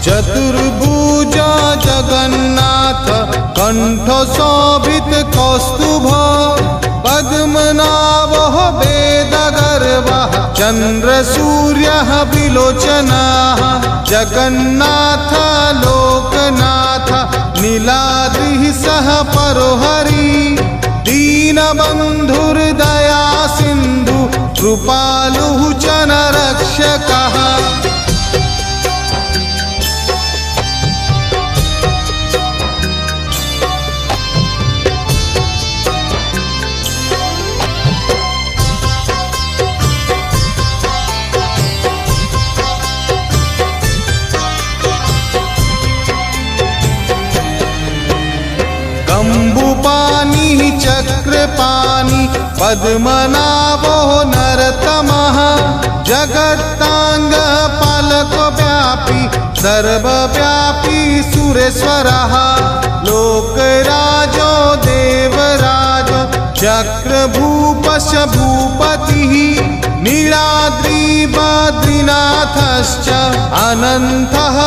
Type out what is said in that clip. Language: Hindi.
चतुर्भुजा जगन्नाथ कंठ शोभित कौस्तुभ पद्मनाभः वेदगर्वः चन्द्रसूर्यः विलोचनः जगन्नाथ लोकनाथ नीलाद्रिः सह परोहरि दीनबन्धुर्दया सिन्धु कृपालुः च नरक्षकः कम्बुपाणि चक्रपाणि पद्मनाभो नरतमः जगत्ताङ्गः पालकव्यापी सर्वव्यापी सुरेश्वरः लोकराजो देवराजो चक्रभूपश्च भूपतिः नीलाद्रि बद्रीनाथश्च अनन्तः